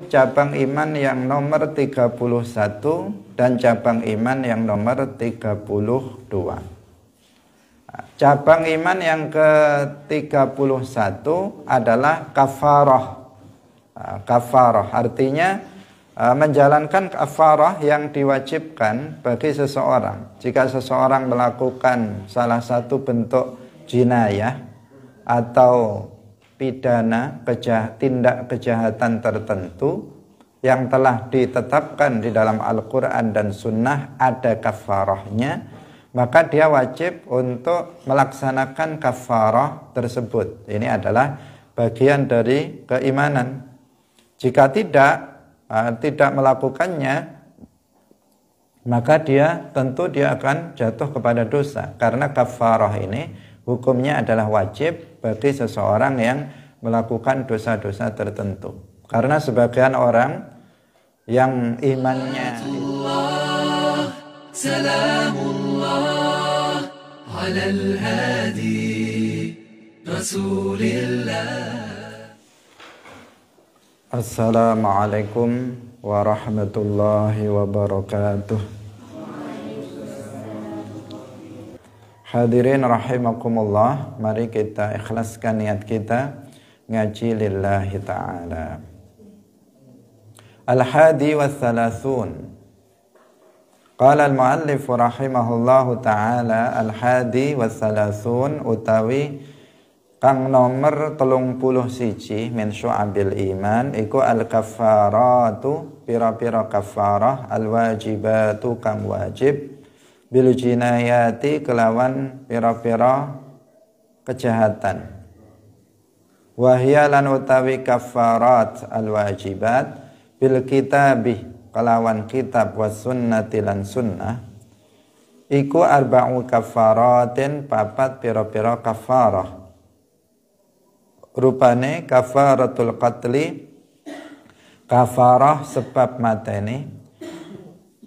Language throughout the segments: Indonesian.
cabang iman yang nomor 31 dan cabang iman yang nomor 32. Cabang iman yang ke-31 adalah kafarah. Kafarah artinya menjalankan kafarah yang diwajibkan bagi seseorang. Jika seseorang melakukan salah satu bentuk jinayah atau pidana, tindak kejahatan tertentu yang telah ditetapkan di dalam Al-Quran dan Sunnah ada kafarahnya, maka dia wajib untuk melaksanakan kafarah tersebut. Ini adalah bagian dari keimanan. Jika tidak melakukannya, maka dia akan jatuh kepada dosa, karena kafarah ini hukumnya adalah wajib bagi seseorang yang melakukan dosa-dosa tertentu. Karena sebagian orang yang imannya Salamullah alal hadi Rasulillah. Assalamualaikum warahmatullahi wabarakatuh. Hadirin rahimakumullah, mari kita ikhlaskan niat kita ngaji lillahi ta'ala. Al-hadi wa thalathun. Qala al-muallif rahimahullahu ta'ala, al-hadi wa thalathun utawi kang nomor 31 min syu'abil iman iku al-kafaratu pira-pira kafarah, al-wajibatu kang wajib, bil jinayati kelawan pira-pira kejahatan. Wahya lan utawi kafarat al-wajibat bil kitabih kelawan kitab was sunnati lan sunnah iku arba'u kafaratin papat pira-pira kafarah. Rupane kafaratul qatli kafarah sebab mateni,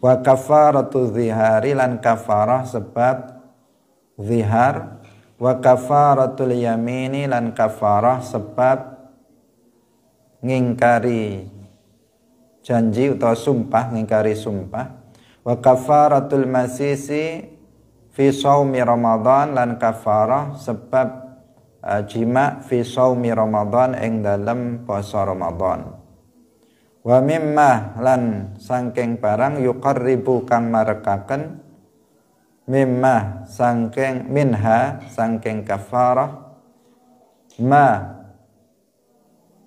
wa kafaratul zihari lan kafarah sebab zihar, wa kafaratul yamini lan kafarah sebab ngingkari janji atau sumpah, ngingkari sumpah, wa kafaratul masisi fi shaumi Ramadan lan kafarah sebab jima fi shaumi Ramadan ing dalam puasa Ramadan. Wa mimma lan sangking barang yuqarribu kang marekaken, mimma sangking minha sangking kafarah, ma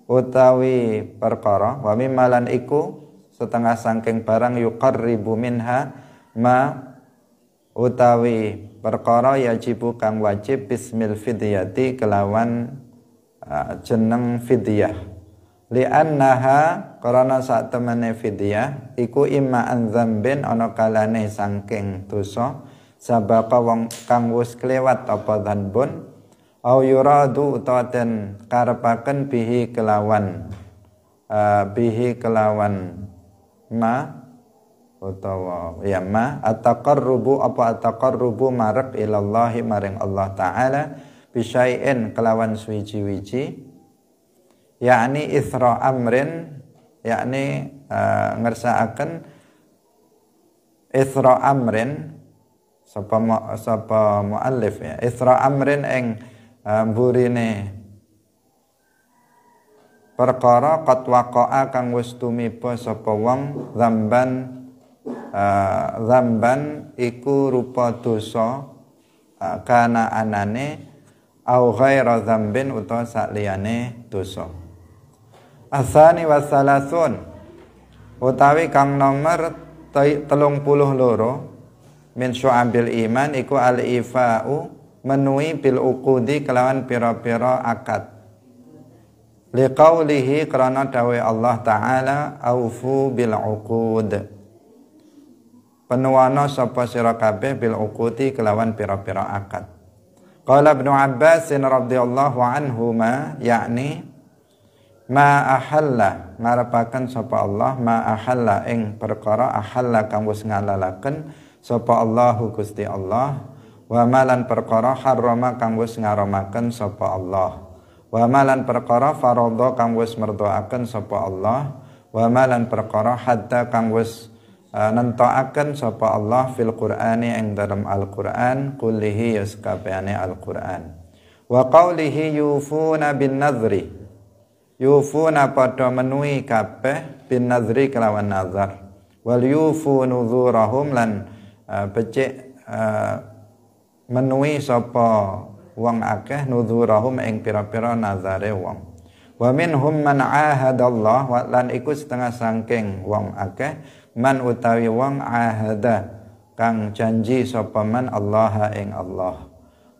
utawi perkara, wa mimma lan iku setengah sangking barang yuqarribu minha ma utawi perkara yajibu kang wajib bismil fidyati kelawan jeneng fidyah. Li'annaha karena sak temene fidyah iku imma an dzambin ana kalane saking dosa sabaka wong kang wis kelewat apa dzambun au yuradu utawa den karepaken bihi kelawan ma utawa ya ma at-taqarrubu apa at-taqarrubu marek ilallahi maring Allah taala bisyai'in kelawan suwiji-wiji, yakni isra amrin, yakni ngersakaken isra amrin sapa muallif ya, isra amrin ing burine perkara qad waqa'a kang wis tumiba sapa wong zamban iku rupa dosa kana anane au ghaira dzambin utawa sakliyane dosa. Asani wasalasun utawi kang nomor 32 min syu'abil iman iku al-ifa'u menuhi bil uqudi kelawan pira-pira akad. Liqaulihi karena dawai Allah Ta'ala aufu bil uqud, penuwana sapa sira kabeh bil uqudi kelawan pira-pira akad. Qala Ibnu Abbas radhiyallahu anhuma, yakni ma ahalla ngarepaken sapa Allah ma ahalla ing perkara ahalla kang wis ngalalaken sapa Allahu Gusti Allah, wa malan perkara harrama kang wis ngaramaken sapa Allah, wa malan perkara faradha kang wis merdoaken sapa Allah, wa malan perkara hatta kang wis nentokaken sapa Allah fil Qur'ani ing dalam Al-Qur'an kullihi yaskabehane Al-Qur'an wa qaulihi yufuna bin nadhri yufuna padha menuhi kabeh bin nadhri kelawan nazar wal yufu nuzurahum lan becik menuhi sapa wong akeh nuzurahum ing pira-pira nazare wong wa minhum man ahadallah wa lan iku setengah sangking wong akeh man utawi wong ahada kang janji sapa man Allah ing Allah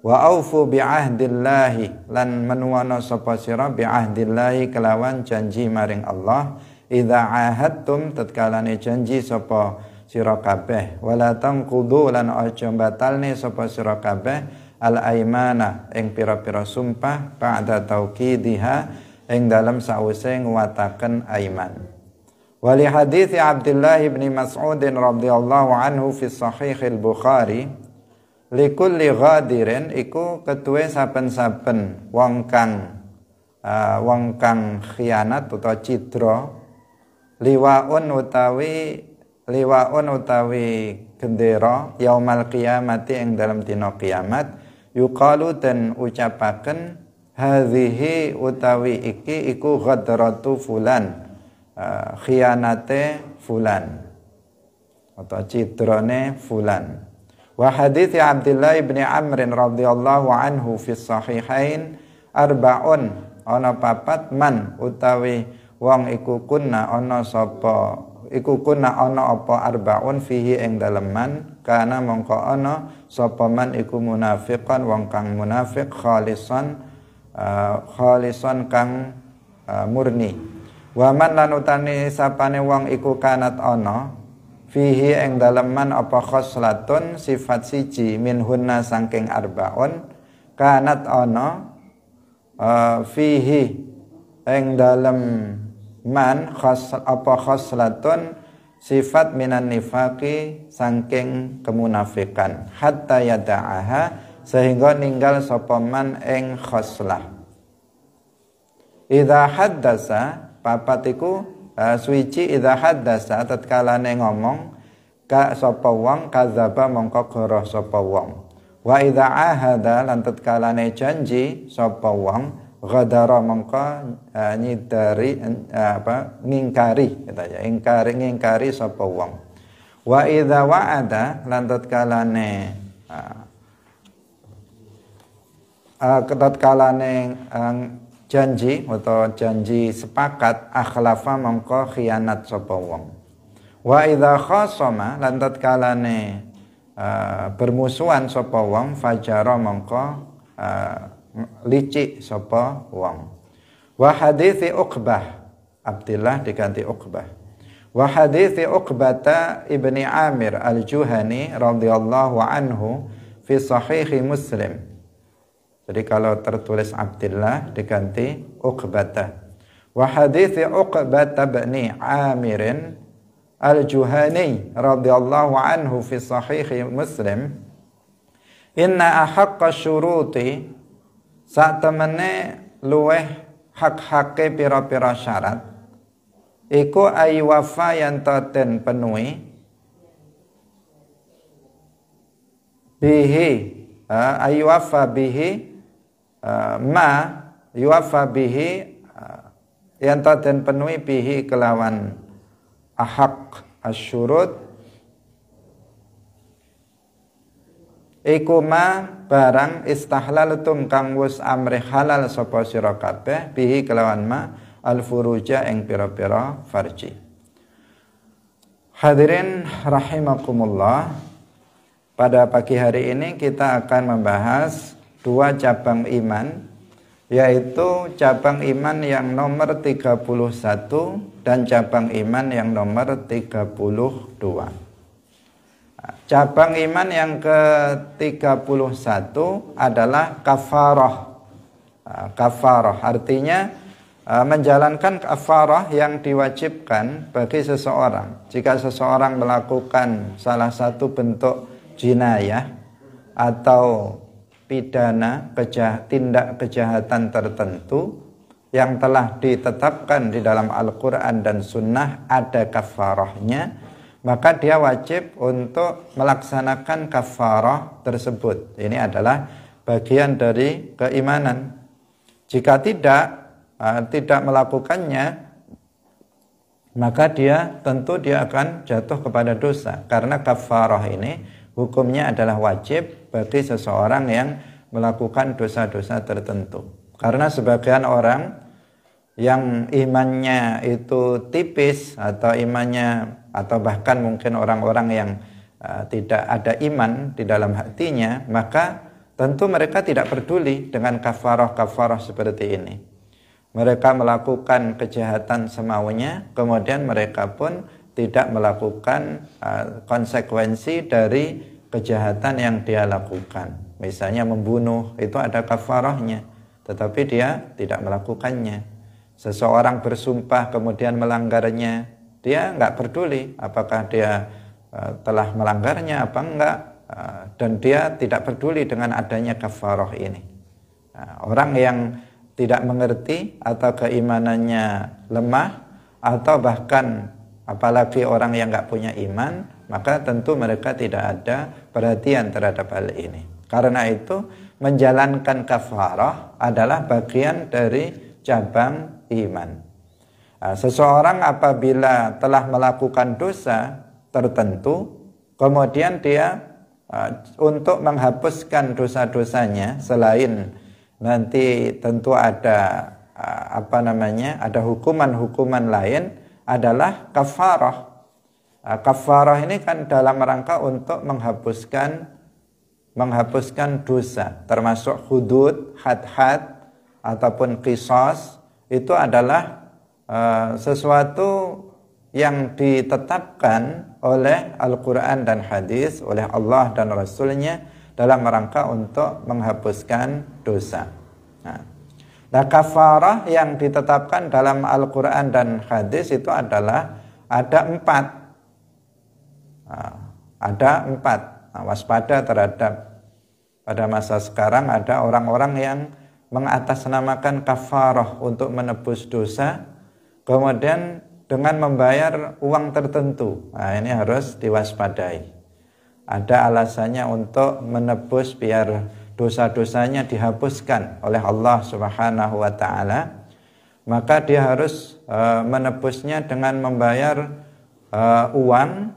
wa aufu bi ahdillahi lan menuwana sapa sira bi ahdillahi kelawan janji maring Allah idza ahadtum tatkalane janji sapa sira kabeh wala tanqudu lan aja batalne sapa sira kabeh al aimana ing pira-pira sumpah ba'da tauqidiha ing dalam sawise nguwataken aiman wali hadits Abdullah bin Mas'ud radhiyallahu anhu fi sahih al-Bukhari likulli ghadirin iku ketuwe saben-saben wong kang khianat utawa cidra liwaun utawi gendera yaumal qiyamati ing dalam dina kiamat yuqalu dan ucapaken hadhihi utawi iki iku ghadratu fulan khianate fulan atau cidrane fulan wa hadits Abdullah bin Amr radhiyallahu anhu fi sahihain arbaun ana papat man utawi wong iku kunna ana sapa iku kunna ana apa arbaun fihi ing dalem man kana mongko ana sapa man iku munafiqan wong kang munafik khalisan kang murni wa man lan utane sapane wong iku kanat ana fihi ing dalem man apa khoslatun sifat siji minhunna saking arbaun kanat ana fihi ing dalem man khoslatun sifat minan nifaqi saking kemunafikan hatta yada'aha sehingga ninggal sapa man ing khoslah idza haddasa papatiku suci idza haddasa tatkalane ngomong ka sapa wong kadzaba mongko goroh sapa wong wa idza ahada lan tatkalane janji sapa wong ghadara mongko nyidari ngingkari katanya ngingkari sapa wong wa idza wa'ada lan tatkalane janji atau janji sepakat akhlafa mongko khianat sapa wong wa idza khasama lan tatkalane bermusuhan sapa wong fajara mongko licik sapa wong wa hadithi Uqbah Abdullah diganti Uqbah wa hadithi Uqbata ibni Amir al-Juhani radhiyallahu anhu fi sahih Muslim. Jadi kalau tertulis Abdullah diganti Uqbata wa hadithi Uqbata ibni Amir al-Juhani radhiyallahu anhu fi sahih Muslim inna ahaqqa syuruti sak temene luweh hak-hake pira-pira syarat iku aywafa yen den penuhi bihi aywafa bihi ma yuwafa bihi yen den penuhi bihi kelawan ahaq asyurut iku ma barang istahlaltum kang wis amrih halal sapa sira kabeh bihi kelawan ma al furuja ing pira-pira farji. Hadirin rahimakumullah, pada pagi hari ini kita akan membahas dua cabang iman, yaitu cabang iman yang nomor 31 dan cabang iman yang nomor 32. Cabang iman yang ke-31 adalah kafarah. Kafarah artinya menjalankan kafarah yang diwajibkan bagi seseorang. Jika seseorang melakukan salah satu bentuk jinayah atau pidana tindak kejahatan tertentu, yang telah ditetapkan di dalam Al-Quran dan Sunnah ada kafarahnya, maka dia wajib untuk melaksanakan kafarah tersebut. Ini adalah bagian dari keimanan. Jika tidak melakukannya, maka dia akan jatuh kepada dosa. Karena kafarah ini hukumnya adalah wajib bagi seseorang yang melakukan dosa-dosa tertentu. Karena sebagian orang yang imannya itu tipis atau atau bahkan mungkin orang-orang yang tidak ada iman di dalam hatinya, maka tentu mereka tidak peduli dengan kafarah-kafarah seperti ini. Mereka melakukan kejahatan semaunya, kemudian mereka pun tidak melakukan konsekuensi dari kejahatan yang dia lakukan. Misalnya membunuh, itu ada kafarahnya, tetapi dia tidak melakukannya. Seseorang bersumpah kemudian melanggarnya, dia nggak peduli apakah dia telah melanggarnya apa enggak, dan dia tidak peduli dengan adanya kafarah ini. Orang yang tidak mengerti atau keimanannya lemah, atau bahkan apalagi orang yang nggak punya iman, maka tentu mereka tidak ada perhatian terhadap hal ini. Karena itu menjalankan kafarah adalah bagian dari cabang iman. Seseorang apabila telah melakukan dosa tertentu, kemudian dia untuk menghapuskan dosa-dosanya, selain nanti tentu ada ada hukuman-hukuman lain, adalah kafarah. Kafarah ini kan dalam rangka untuk menghapuskan dosa, termasuk hudud, had-had ataupun qisas. Itu adalah sesuatu yang ditetapkan oleh Al-Quran dan hadis, oleh Allah dan Rasulnya dalam rangka untuk menghapuskan dosa. Nah, kafarah yang ditetapkan dalam Al-Quran dan hadis itu adalah ada 4. Ada 4. Waspada terhadap, pada masa sekarang ada orang-orang yang mengatasnamakan kafarah untuk menebus dosa, kemudian dengan membayar uang tertentu. Nah, ini harus diwaspadai. Ada alasannya untuk menebus biar dosa-dosanya dihapuskan oleh Allah Subhanahu wa taala, maka dia harus menebusnya dengan membayar uang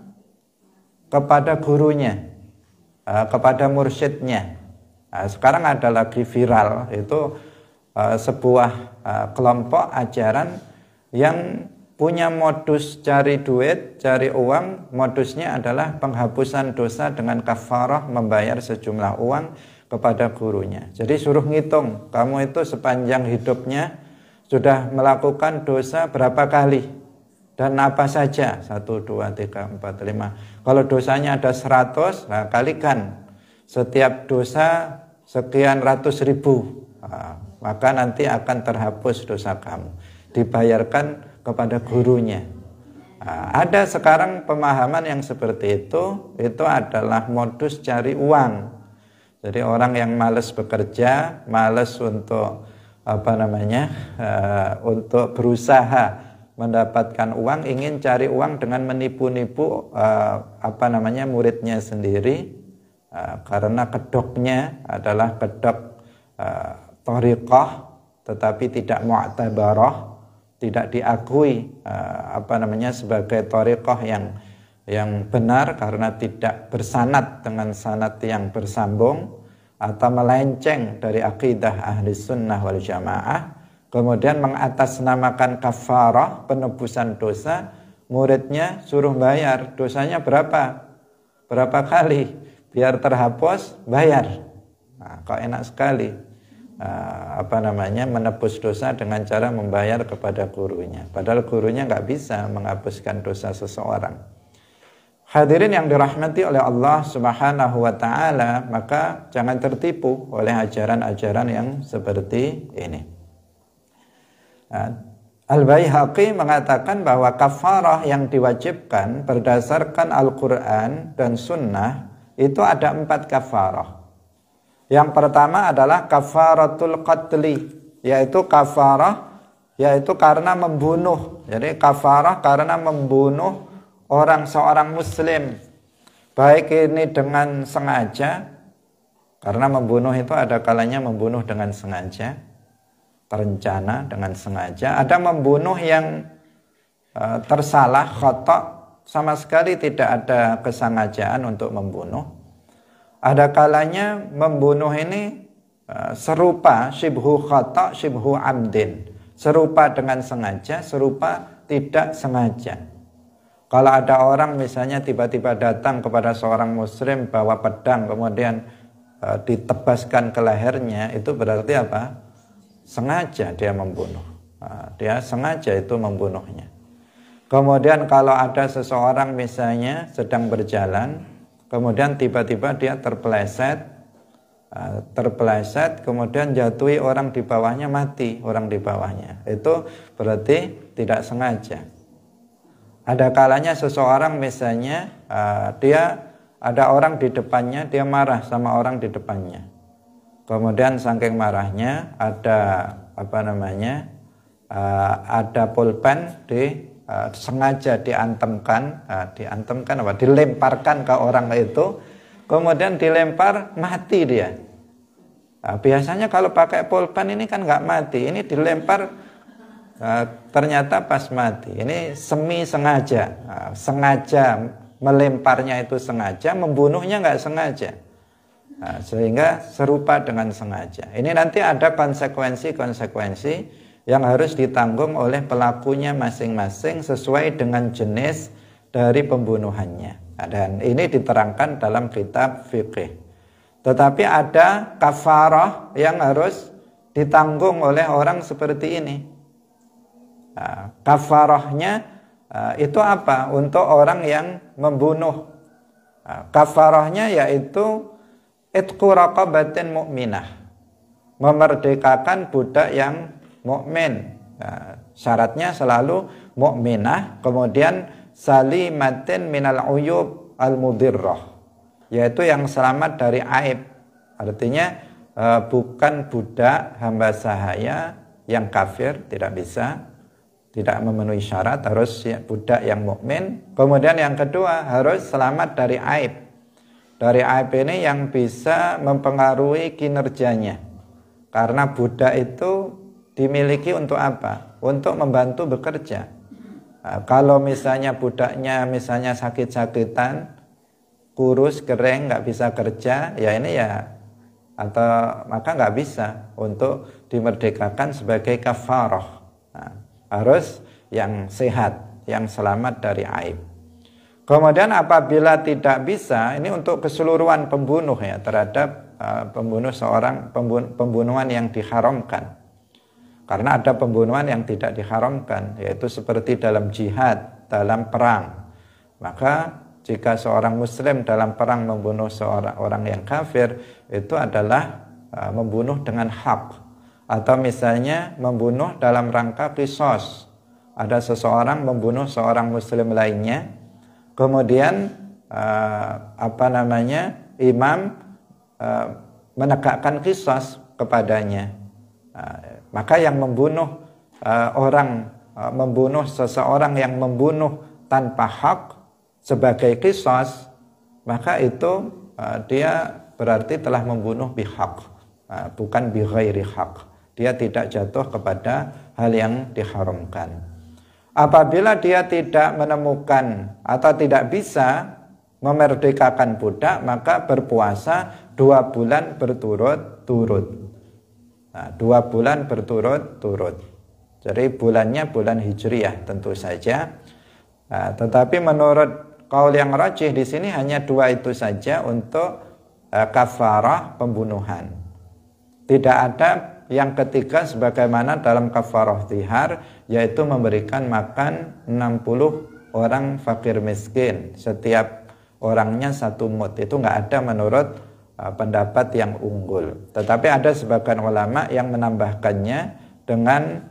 kepada gurunya, kepada mursyidnya. Nah, sekarang ada lagi viral itu sebuah kelompok ajaran yang punya modus cari duit, cari uang. Modusnya adalah penghapusan dosa dengan kafarah membayar sejumlah uang kepada gurunya. Jadi suruh ngitung, kamu itu sepanjang hidupnya sudah melakukan dosa berapa kali dan apa saja, 1, 2, 3, 4, 5. Kalau dosanya ada 100, nah kalikan setiap dosa sekian ratus ribu, maka nanti akan terhapus dosa kamu, dibayarkan kepada gurunya. Ada sekarang pemahaman yang seperti itu adalah modus cari uang. Jadi orang yang malas bekerja, malas untuk untuk berusaha mendapatkan uang, ingin cari uang dengan menipu-nipu muridnya sendiri. Karena kedoknya adalah kedok thariqah, tetapi tidak mu'tabarah, tidak diakui sebagai thariqah yang benar karena tidak bersanad dengan sanad yang bersambung atau melenceng dari akidah ahli sunnah wal jamaah, kemudian mengatasnamakan kafarah, penebusan dosa, muridnya suruh bayar dosanya berapa kali biar terhapus, bayar. Nah, kok enak sekali menebus dosa dengan cara membayar kepada gurunya, padahal gurunya nggak bisa menghapuskan dosa seseorang. Hadirin yang dirahmati oleh Allah Subhanahu wa taala, maka jangan tertipu oleh ajaran-ajaran yang seperti ini. Al-Baihaqi mengatakan bahwa kafarah yang diwajibkan berdasarkan Al-Quran dan Sunnah itu ada 4 kafarah. Yang pertama adalah kafaratul qatli, yaitu kafarah yaitu karena membunuh. Jadi kafarah karena membunuh seorang muslim, baik ini dengan sengaja, karena membunuh itu ada kalanya membunuh dengan sengaja, terencana dengan sengaja, ada membunuh yang tersalah, khata, sama sekali tidak ada kesengajaan untuk membunuh. Ada kalanya membunuh ini serupa, shibhu khata, shibhu amdin, serupa dengan sengaja, serupa tidak sengaja. Kalau ada orang misalnya tiba-tiba datang kepada seorang muslim bawa pedang, kemudian ditebaskan ke lehernya, itu berarti apa? Sengaja dia membunuh. Dia sengaja itu membunuhnya. Kemudian kalau ada seseorang misalnya sedang berjalan, kemudian tiba-tiba dia terpeleset, kemudian jatuhi orang di bawahnya, mati orang di bawahnya. Itu berarti tidak sengaja. Ada kalanya seseorang misalnya dia ada orang di depannya, dia marah sama orang di depannya. Kemudian saking marahnya ada ada pulpen sengaja dilemparkan ke orang itu, kemudian dilempar, mati dia. Biasanya kalau pakai pulpen ini kan nggak mati, ini dilempar ternyata pas mati. Ini semi sengaja, sengaja melemparnya itu sengaja, membunuhnya nggak sengaja, sehingga serupa dengan sengaja. Ini nanti ada konsekuensi yang harus ditanggung oleh pelakunya masing-masing sesuai dengan jenis dari pembunuhannya. Dan ini diterangkan dalam kitab fikih. Tetapi ada kafarah yang harus ditanggung oleh orang seperti ini. Kafarahnya itu apa? Untuk orang yang membunuh. Kafarahnya yaitu itqu raqabatin mu'minah, memerdekakan budak yang mukmin. Syaratnya selalu mukminah, kemudian salimatin minal uyub al mudirrah, yaitu yang selamat dari aib. Artinya bukan budak hamba sahaya yang kafir, tidak bisa, tidak memenuhi syarat, harus budak yang mukmin. Kemudian yang kedua harus selamat dari aib. Dari aib ini yang bisa mempengaruhi kinerjanya, karena budak itu dimiliki untuk apa? Untuk membantu bekerja. Kalau misalnya budaknya misalnya sakit-sakitan, kurus, kering, nggak bisa kerja, ya ini ya, atau maka nggak bisa untuk dimerdekakan sebagai kafarah. Harus yang sehat, yang selamat dari aib. Kemudian apabila tidak bisa, ini untuk keseluruhan pembunuh ya, terhadap pembunuhan yang diharamkan. Karena ada pembunuhan yang tidak diharamkan, yaitu seperti dalam jihad, dalam perang. Maka jika seorang muslim dalam perang membunuh seorang orang yang kafir, itu adalah membunuh dengan hak. Atau misalnya membunuh dalam rangka qisas. Ada seseorang membunuh seorang muslim lainnya, kemudian imam menegakkan qisas kepadanya. Maka yang membunuh membunuh seseorang yang membunuh tanpa hak sebagai qisas, maka itu dia berarti telah membunuh bihaq, bukan bighairi haq. Dia tidak jatuh kepada hal yang diharamkan. Apabila dia tidak menemukan atau tidak bisa memerdekakan budak, maka berpuasa 2 bulan berturut-turut. 2 bulan berturut-turut. Jadi bulannya bulan Hijriyah tentu saja. Tetapi menurut qaul yang rajih di sini hanya 2 itu saja untuk kafarah pembunuhan. Tidak ada yang ketiga sebagaimana dalam kafarah zihar, yaitu memberikan makan 60 orang fakir miskin, setiap orangnya 1 mud. Itu nggak ada menurut pendapat yang unggul. Tetapi ada sebagian ulama yang menambahkannya dengan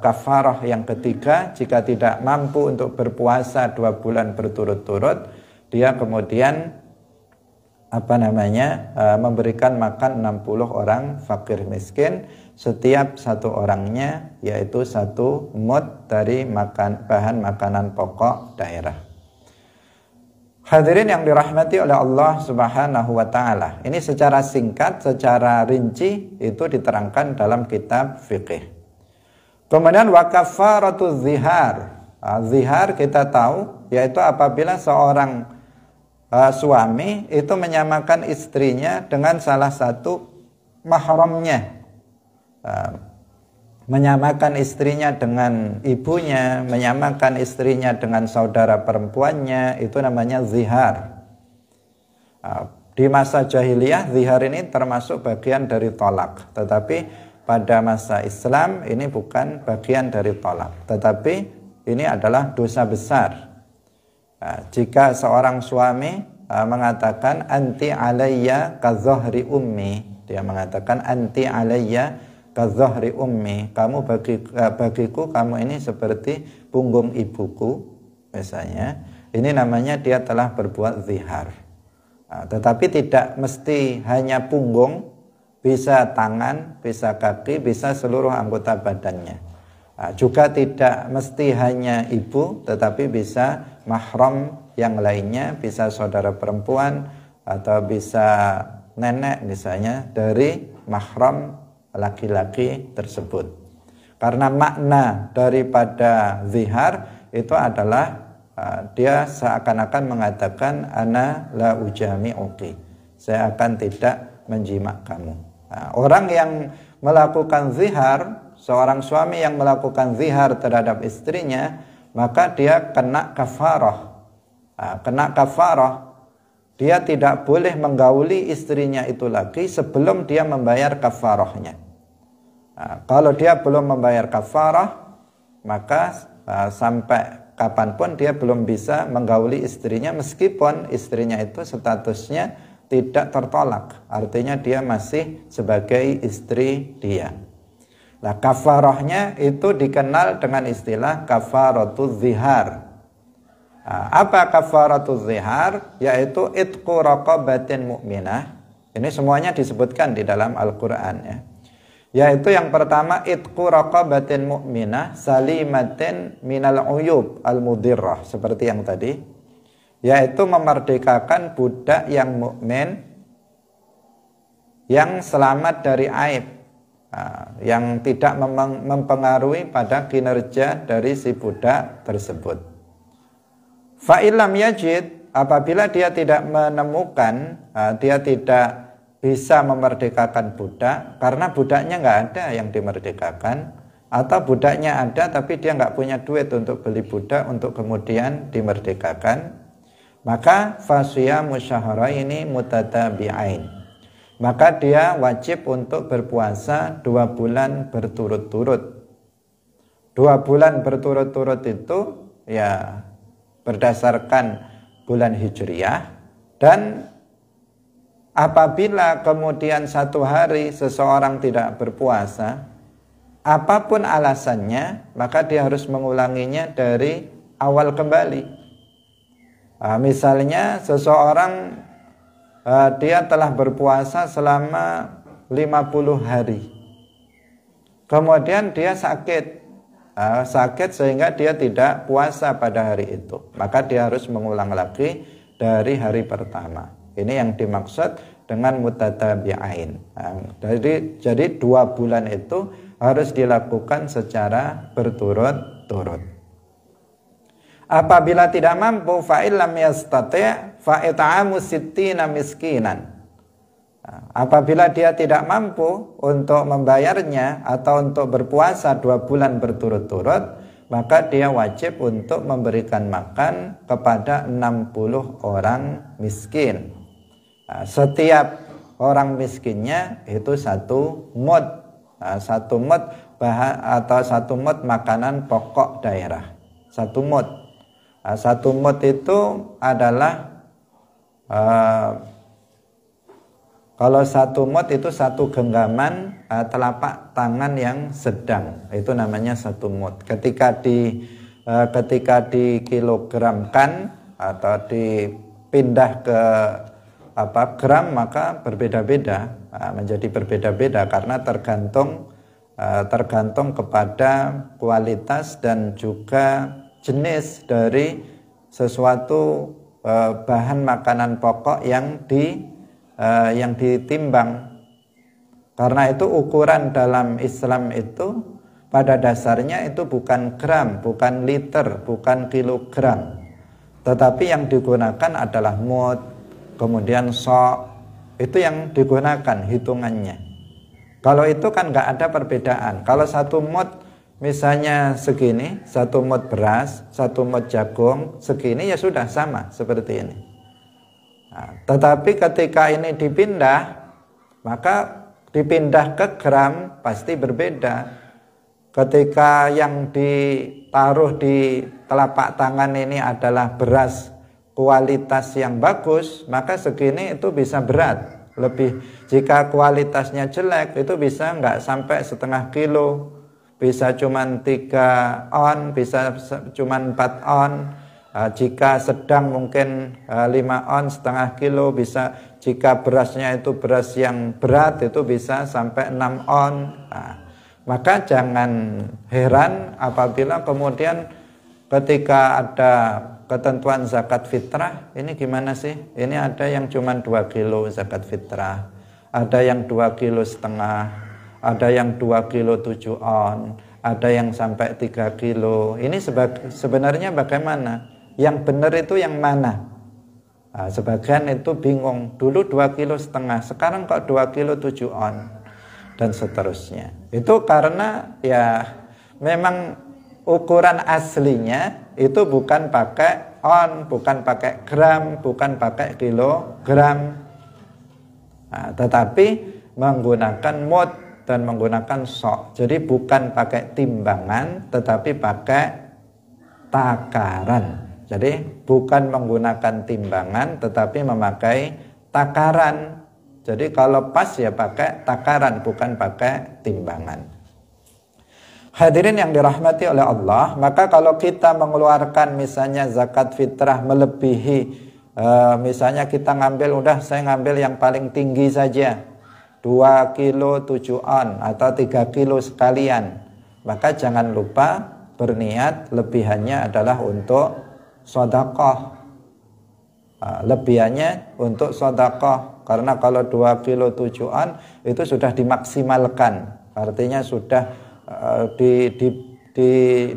kafarah yang ketiga. Jika tidak mampu untuk berpuasa 2 bulan berturut-turut, dia kemudian memberikan makan 60 orang fakir miskin, setiap satu orangnya, yaitu 1 mud dari bahan makanan pokok daerah. Hadirin yang dirahmati oleh Allah Subhanahu wa taala. Ini secara singkat, secara rinci itu diterangkan dalam kitab fikih. Kemudian wa kafaratuz zihar. Zihar kita tahu yaitu apabila seorang suami itu menyamakan istrinya dengan salah satu mahramnya. Menyamakan istrinya dengan ibunya, menyamakan istrinya dengan saudara perempuannya, itu namanya zihar. Di masa jahiliyah zihar ini termasuk bagian dari tolak, tetapi pada masa Islam ini bukan bagian dari tolak, tetapi ini adalah dosa besar. Jika seorang suami mengatakan anti alayya kadzohri ummi, dia mengatakan anti alayya kadzohri ummi, kamu bagiku kamu ini seperti punggung ibuku misalnya, ini namanya dia telah berbuat zihar. Tetapi tidak mesti hanya punggung, bisa tangan, bisa kaki, bisa seluruh anggota badannya. Juga tidak mesti hanya ibu, tetapi bisa mahram yang lainnya, bisa saudara perempuan atau bisa nenek misalnya dari mahram laki-laki tersebut. Karena makna daripada zihar itu adalah dia seakan-akan mengatakan ana la ujami'uki, saya akan tidak menjimak kamu. Orang yang melakukan zihar, seorang suami yang melakukan zihar terhadap istrinya, maka dia kena kafarah. Kena kafarah, dia tidak boleh menggauli istrinya itu lagi sebelum dia membayar kafarahnya. Kalau dia belum membayar kafarah, maka sampai kapanpun dia belum bisa menggauli istrinya, meskipun istrinya itu statusnya tidak tertolak, artinya dia masih sebagai istri dia. Nah, kafarahnya itu dikenal dengan istilah kafaratuz zihar. Apa kafaratuz zihar? Yaitu itqu raqabatin mu'minah. Ini semuanya disebutkan di dalam Al-Quran ya. Yaitu yang pertama itqu raqabatin mu'minah salimatin minal uyub al-mudirrah, seperti yang tadi. Yaitu memerdekakan budak yang mukmin yang selamat dari aib, yang tidak mempengaruhi pada kinerja dari si budak tersebut. Fa'ilam yajid, apabila dia tidak menemukan, dia tidak bisa memerdekakan budak karena budaknya nggak ada yang dimerdekakan, atau budaknya ada tapi dia nggak punya duit untuk beli budak untuk kemudian dimerdekakan, maka fasiyamu syahraini mutatabi'ain, maka dia wajib untuk berpuasa 2 bulan berturut-turut. 2 bulan berturut-turut itu ya berdasarkan bulan Hijriyah, dan apabila kemudian 1 hari seseorang tidak berpuasa, apapun alasannya, maka dia harus mengulanginya dari awal kembali. Misalnya seseorang dia telah berpuasa selama 50 hari, kemudian dia sakit sehingga dia tidak puasa pada hari itu, maka dia harus mengulang lagi dari hari pertama. Ini yang dimaksud dengan mutatabi'ain. Jadi 2 bulan itu harus dilakukan secara berturut-turut. Apabila tidak mampu, fa'illam yastati' fa'it'amu sittina miskinan. Apabila dia tidak mampu untuk membayarnya atau untuk berpuasa 2 bulan berturut-turut, maka dia wajib untuk memberikan makan kepada 60 orang miskin. Setiap orang miskinnya itu 1 mud. 1 mud atau 1 mud makanan pokok daerah. 1 mud. 1 mud itu adalah kalau 1 mud itu 1 genggaman telapak tangan yang sedang, itu namanya 1 mud. Ketika dikilogramkan atau dipindah ke gram, maka berbeda-beda, menjadi berbeda-beda karena tergantung tergantung kepada kualitas dan juga jenis dari sesuatu bahan makanan pokok yang ditimbang. Karena itu ukuran dalam Islam itu pada dasarnya itu bukan gram, bukan liter, bukan kilogram, tetapi yang digunakan adalah mud, kemudian sok, itu yang digunakan hitungannya. Kalau itu kan nggak ada perbedaan. Kalau satu mud misalnya segini, satu mud beras, satu mud jagung segini, ya sudah sama seperti ini. Nah, tetapi ketika ini dipindah, maka dipindah ke gram pasti berbeda. Ketika yang ditaruh di telapak tangan ini adalah beras kualitas yang bagus, maka segini itu bisa berat lebih. Jika kualitasnya jelek itu bisa nggak sampai setengah kilo, bisa cuman 3 on, bisa cuman 4 on. Jika sedang mungkin 5 on, setengah kilo bisa. Jika berasnya itu beras yang berat itu bisa sampai 6 on. Maka jangan heran apabila kemudian ketika ada ketentuan zakat fitrah, ini gimana sih? Ini ada yang cuma 2 kilo zakat fitrah, ada yang 2 kilo setengah, ada yang 2 kilo 7 on, ada yang sampai 3 kilo. Ini sebenarnya bagaimana? Yang benar itu yang mana? Sebagian itu bingung, dulu 2 kilo setengah, sekarang kok 2 kilo 7 on, dan seterusnya. Itu karena ya memang ukuran aslinya itu bukan pakai on, bukan pakai gram, bukan pakai kilogram, tetapi menggunakan mud dan menggunakan sok. Jadi bukan pakai timbangan tetapi pakai takaran. Jadi bukan menggunakan timbangan tetapi memakai takaran. Jadi kalau pas ya pakai takaran, bukan pakai timbangan. Hadirin yang dirahmati oleh Allah, maka kalau kita mengeluarkan misalnya zakat fitrah melebihi, misalnya kita ngambil, saya ngambil yang paling tinggi saja, 2 kilo 7 on atau 3 kilo sekalian, maka jangan lupa berniat lebihannya adalah untuk sedekah. Lebihannya untuk sedekah, karena kalau 2 kilo 7 on itu sudah dimaksimalkan, artinya sudah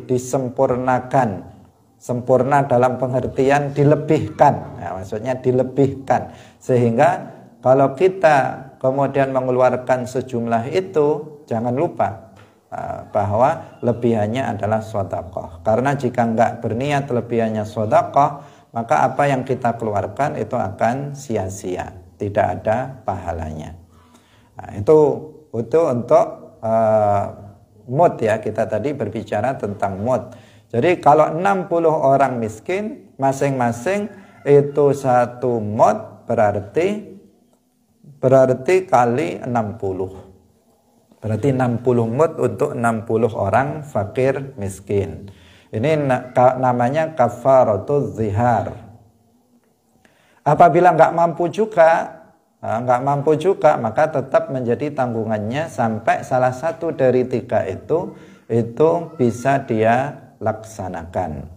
disempurnakan. Sempurna dalam pengertian dilebihkan, maksudnya dilebihkan, sehingga kalau kita kemudian mengeluarkan sejumlah itu, jangan lupa bahwa lebihannya adalah sedekah. Karena jika enggak berniat lebihannya sedekah, maka apa yang kita keluarkan itu akan sia-sia, tidak ada pahalanya. Itu untuk mud ya, kita tadi berbicara tentang mud. Jadi kalau 60 orang miskin, masing-masing itu 1 mud, berarti kali 60. Berarti 60 mud untuk 60 orang fakir miskin. Ini namanya kafaratuz zihar. Apabila nggak mampu juga, maka tetap menjadi tanggungannya sampai salah satu dari 3 itu bisa dia laksanakan.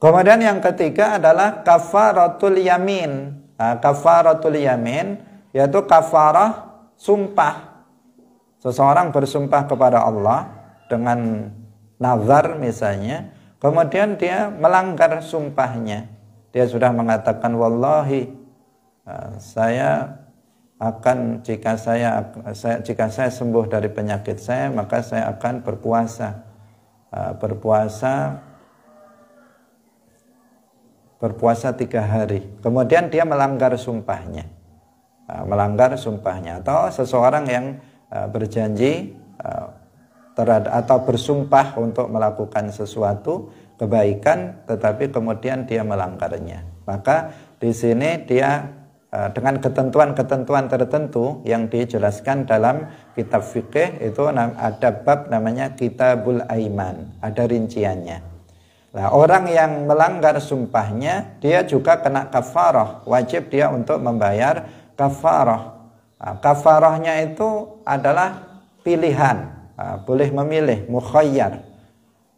Kemudian yang ketiga adalah kafaratul yamin. Kafaratul yamin yaitu kafarah sumpah. Seseorang bersumpah kepada Allah dengan nazar misalnya, kemudian dia melanggar sumpahnya. Dia sudah mengatakan wallahi, saya akan jika saya sembuh dari penyakit saya, maka saya akan berpuasa 3 hari. Kemudian dia melanggar sumpahnya. Atau seseorang yang berjanji atau bersumpah untuk melakukan sesuatu kebaikan, tetapi kemudian dia melanggarnya. Maka di sini dia dengan ketentuan-ketentuan tertentu yang dijelaskan dalam kitab fikih itu ada bab namanya Kitabul Aiman, ada rinciannya. Nah, orang yang melanggar sumpahnya dia juga kena kafarah, wajib dia untuk membayar kafarah. Kafarahnya itu adalah pilihan, boleh memilih, mukhayyar.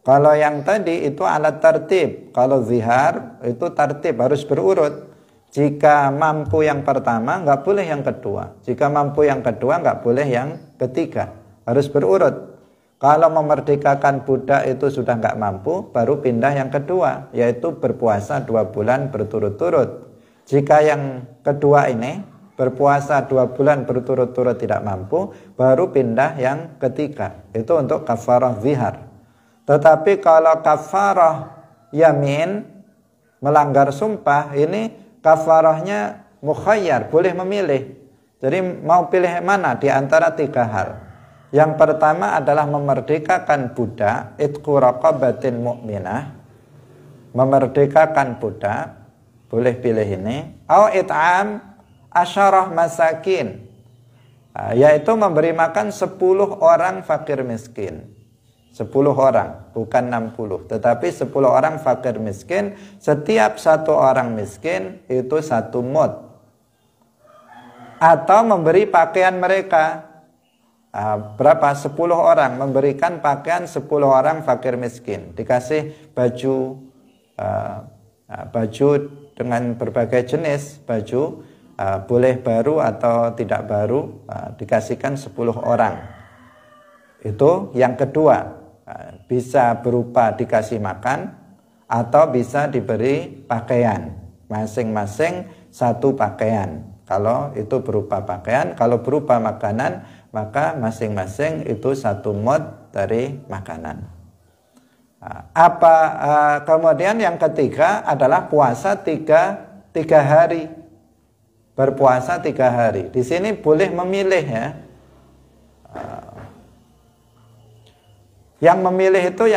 Kalau yang tadi itu alat tertib, kalau zihar itu tertib, harus berurut. Jika mampu yang pertama, nggak boleh yang kedua. Jika mampu yang kedua, nggak boleh yang ketiga. Harus berurut. Kalau memerdekakan budak itu sudah nggak mampu, baru pindah yang kedua, yaitu berpuasa 2 bulan berturut-turut. Jika yang kedua ini berpuasa 2 bulan berturut-turut tidak mampu, baru pindah yang ketiga. Itu untuk kafarah zihar. Tetapi kalau kafarah yamin, melanggar sumpah, ini kafarahnya mukhayyar, boleh memilih. Jadi mau pilih mana di antara 3 hal. Yang pertama adalah memerdekakan budak, itqu raqabatin mu'minah, memerdekakan budak, boleh pilih ini. Au it'am asyarah masakin, yaitu memberi makan 10 orang fakir miskin. 10 orang, bukan 60, tetapi 10 orang fakir miskin. Setiap 1 orang miskin itu 1 mud. Atau memberi pakaian mereka, berapa? 10 orang, memberikan pakaian 10 orang fakir miskin. Dikasih baju, baju dengan berbagai jenis baju, boleh baru atau tidak baru, dikasihkan 10 orang. Itu yang kedua, bisa berupa dikasih makan atau bisa diberi pakaian, masing-masing 1 pakaian. Kalau itu berupa pakaian, kalau berupa makanan, maka masing-masing itu 1 mud dari makanan. Kemudian yang ketiga adalah puasa 3 hari. Berpuasa 3 hari. Di sini boleh memilih ya. Yang memilih itu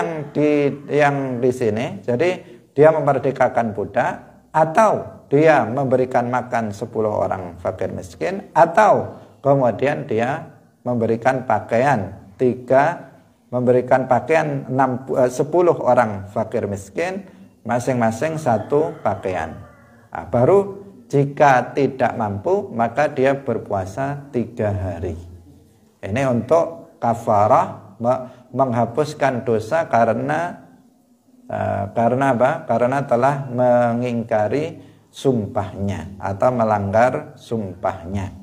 yang di sini. Jadi dia memerdekakan budak, atau dia memberikan makan 10 orang fakir miskin, atau kemudian dia memberikan pakaian 10 orang fakir miskin, masing-masing 1 pakaian. Baru jika tidak mampu, maka dia berpuasa 3 hari. Ini untuk kafarah, menghapuskan dosa karena apa? Karena telah mengingkari sumpahnya atau melanggar sumpahnya.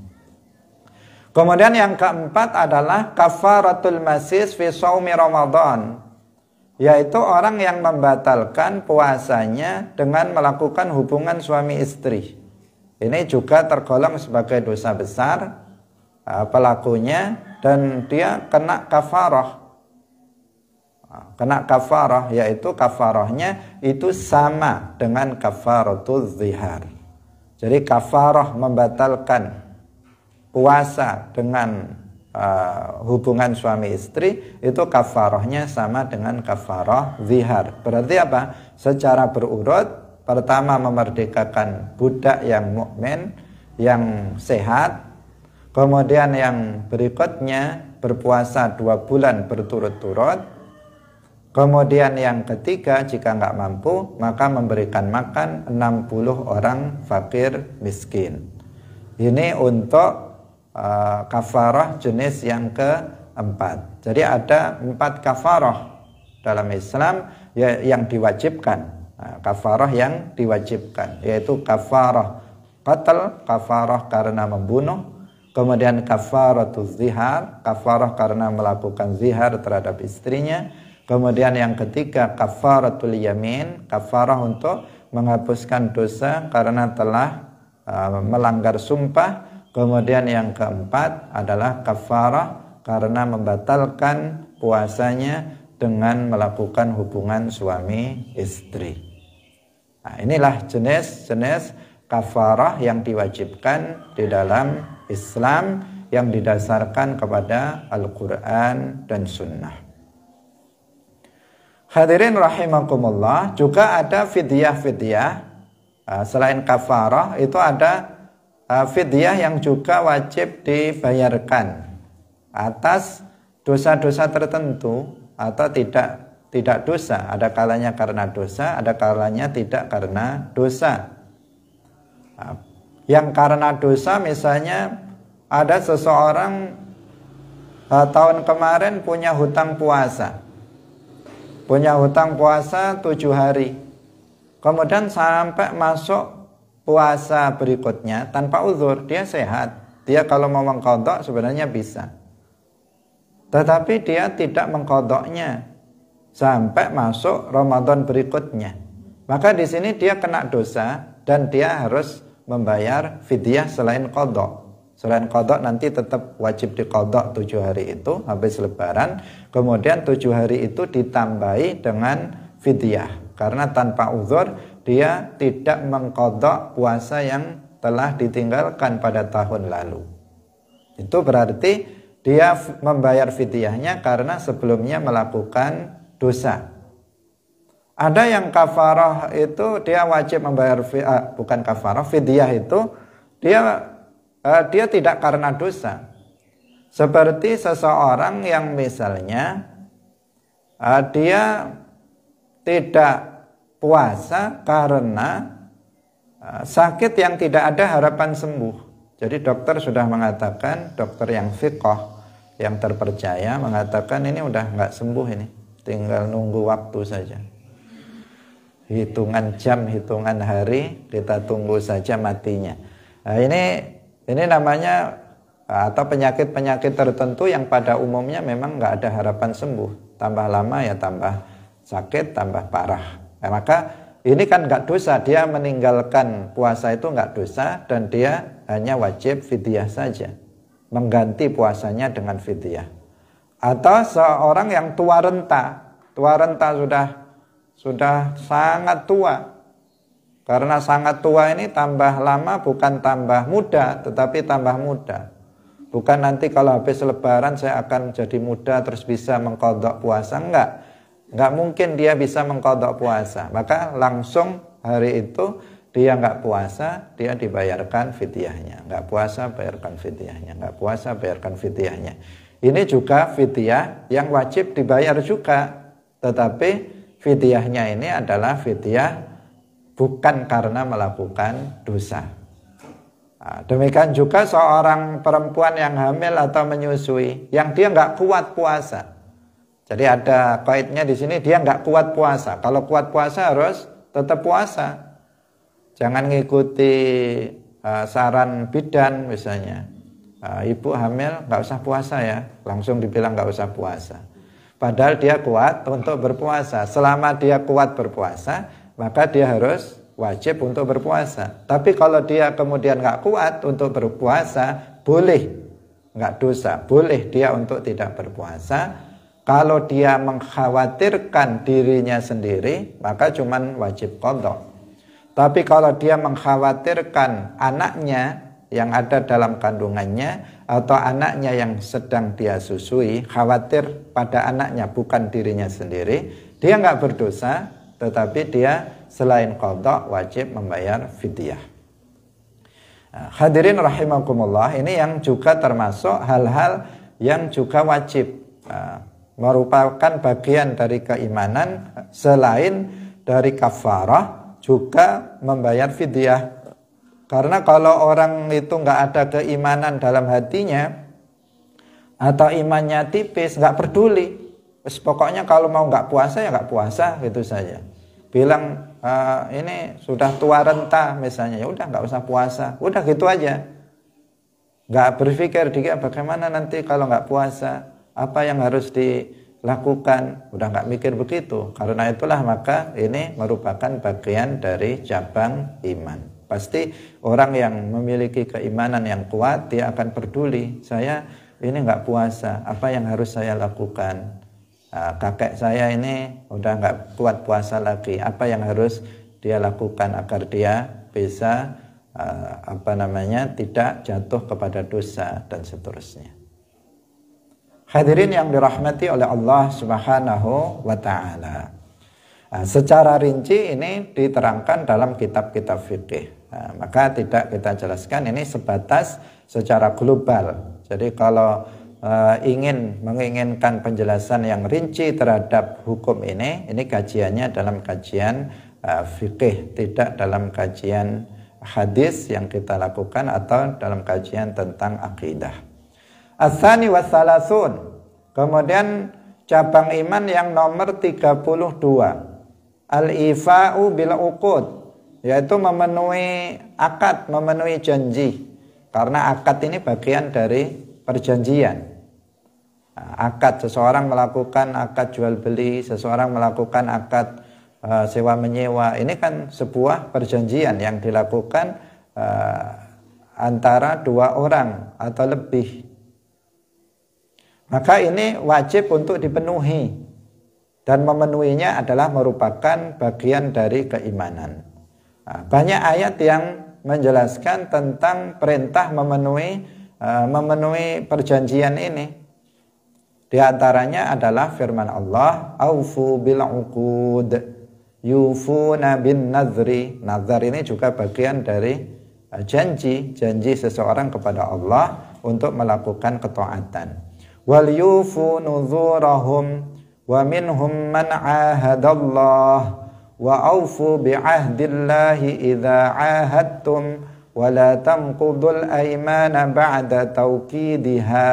Kemudian yang keempat adalah kafaratul masis fi shaumi Ramadan, yaitu orang yang membatalkan puasanya dengan melakukan hubungan suami istri. Ini juga tergolong sebagai dosa besar pelakunya, dan dia kena kafarah. Kena kafarah, yaitu kafarahnya itu sama dengan kafaratul zihar. Jadi kafarah membatalkan puasa dengan hubungan suami istri, itu kafarahnya sama dengan kafarah zihar. Berarti apa? Secara berurut, pertama memerdekakan budak yang mukmin, yang sehat. Kemudian yang berikutnya berpuasa 2 bulan berturut-turut. Kemudian yang ketiga, jika nggak mampu, maka memberikan makan 60 orang fakir miskin. Ini untuk kafarah jenis yang keempat. Jadi ada 4 kafarah dalam Islam yang diwajibkan. Kafarah yang diwajibkan, yaitu kafarah qatl, kafarah karena membunuh. Kemudian kafaratul zihar, kafarah karena melakukan zihar terhadap istrinya. Kemudian yang ketiga kafaratul yamin, kafarah untuk menghapuskan dosa karena telah melanggar sumpah. Kemudian yang keempat adalah kafarah karena membatalkan puasanya dengan melakukan hubungan suami istri. Nah, inilah jenis-jenis kafarah yang diwajibkan di dalam Islam yang didasarkan kepada Al-Quran dan Sunnah. Hadirin rahimakumullah, juga ada fidyah-fidyah. Selain kafarah, itu ada fidyah yang juga wajib dibayarkan atas dosa-dosa tertentu atau tidak dosa. Ada kalanya karena dosa, ada kalanya tidak karena dosa. Yang karena dosa misalnya ada seseorang tahun kemarin punya hutang puasa. Punya hutang puasa 7 hari. Kemudian sampai masuk puasa berikutnya tanpa uzur, dia sehat. Dia kalau mau mengqadha sebenarnya bisa. Tetapi dia tidak mengqadhanya sampai masuk Ramadan berikutnya. Maka di sini dia kena dosa dan dia harus membayar fidyah selain qadha. Selain qadha nanti tetap wajib diqadha 7 hari itu habis lebaran. Kemudian 7 hari itu ditambahi dengan fidyah. Karena tanpa uzur dia tidak mengqadha puasa yang telah ditinggalkan pada tahun lalu. Itu berarti dia membayar fidyahnya karena sebelumnya melakukan dosa. Ada yang kafarah itu dia wajib membayar bukan kafarah, fidyah itu dia tidak karena dosa. Seperti seseorang yang misalnya dia tidak puasa karena sakit yang tidak ada harapan sembuh. Jadi dokter sudah mengatakan, dokter yang fiqh, yang terpercaya mengatakan ini udah nggak sembuh ini, tinggal nunggu waktu saja. Hitungan jam, hitungan hari, kita tunggu saja matinya. Nah, ini namanya atau penyakit-penyakit tertentu yang pada umumnya memang nggak ada harapan sembuh. Tambah lama ya tambah sakit, tambah parah. Nah, maka ini kan nggak dosa, dia meninggalkan puasa itu nggak dosa dan dia hanya wajib fidyah saja, mengganti puasanya dengan fidyah. Atau seorang yang tua renta sudah sangat tua. Karena sangat tua ini tambah lama bukan tambah muda, tetapi tambah muda. Bukan nanti kalau habis lebaran saya akan jadi muda terus bisa mengqadha puasa, enggak mungkin dia bisa mengqadha puasa. Maka langsung hari itu dia enggak puasa, dia dibayarkan fidyahnya. Enggak puasa, bayarkan fidyahnya. Enggak puasa, bayarkan fidyahnya. Ini juga fidyah yang wajib dibayar juga. Tetapi fidyahnya ini adalah fidyah bukan karena melakukan dosa. Nah, demikian juga seorang perempuan yang hamil atau menyusui, yang dia nggak kuat puasa. Jadi ada kaidnya di sini, dia nggak kuat puasa. Kalau kuat puasa harus tetap puasa. Jangan ngikuti saran bidan misalnya. Ibu hamil nggak usah puasa ya, langsung dibilang nggak usah puasa. Padahal dia kuat untuk berpuasa. Selama dia kuat berpuasa, maka dia harus wajib untuk berpuasa. Tapi kalau dia kemudian nggak kuat untuk berpuasa, boleh, nggak dosa, boleh dia untuk tidak berpuasa. Kalau dia mengkhawatirkan dirinya sendiri, maka cuman wajib qadha. Tapi kalau dia mengkhawatirkan anaknya yang ada dalam kandungannya atau anaknya yang sedang dia susui, khawatir pada anaknya bukan dirinya sendiri, dia nggak berdosa, tetapi dia selain qadha wajib membayar fidyah. Hadirin rahimakumullah, ini yang juga termasuk hal-hal yang juga wajib, merupakan bagian dari keimanan. Selain dari kafarah juga membayar fidyah. Karena kalau orang itu nggak ada keimanan dalam hatinya atau imannya tipis, nggak peduli, pokoknya kalau mau nggak puasa ya nggak puasa gitu saja. Bilang ini sudah tua renta misalnya, ya udah nggak usah puasa, udah gitu aja. Nggak berpikir dia bagaimana nanti kalau nggak puasa, apa yang harus dilakukan, udah nggak mikir begitu. Karena itulah maka ini merupakan bagian dari cabang iman. Pasti orang yang memiliki keimanan yang kuat, dia akan peduli. Saya ini nggak puasa, apa yang harus saya lakukan? Kakek saya ini udah nggak kuat puasa lagi, apa yang harus dia lakukan agar dia bisa tidak jatuh kepada dosa dan seterusnya. Hadirin yang dirahmati oleh Allah Subhanahu wa ta'ala. Secara rinci ini diterangkan dalam kitab-kitab fikih. Maka tidak kita jelaskan, ini sebatas secara global. Jadi kalau menginginkan penjelasan yang rinci terhadap hukum ini kajiannya dalam kajian fikih, tidak dalam kajian hadis yang kita lakukan atau dalam kajian tentang akidah. Ats-tsani was-salasun. Kemudian cabang iman yang nomor 32. Al-ifa'u bil uqud, yaitu memenuhi akad, memenuhi janji. Karena akad ini bagian dari perjanjian. Akad, seseorang melakukan akad jual beli, seseorang melakukan akad sewa menyewa. Ini kan sebuah perjanjian yang dilakukan antara dua orang atau lebih. Maka ini wajib untuk dipenuhi. Dan memenuhinya adalah merupakan bagian dari keimanan. Banyak ayat yang menjelaskan tentang perintah memenuhi perjanjian ini. Di antaranya adalah firman Allah, aufu bil uqud, yufuna bin nadhri. Nazar ini juga bagian dari janji seseorang kepada Allah untuk melakukan ketaatan. Wal yufu nuzurahum wa minhum man ahadallah wa aufu bi'ahdillahi idza ahadtum wa la tanqudul aymana ba'da tawkidiha.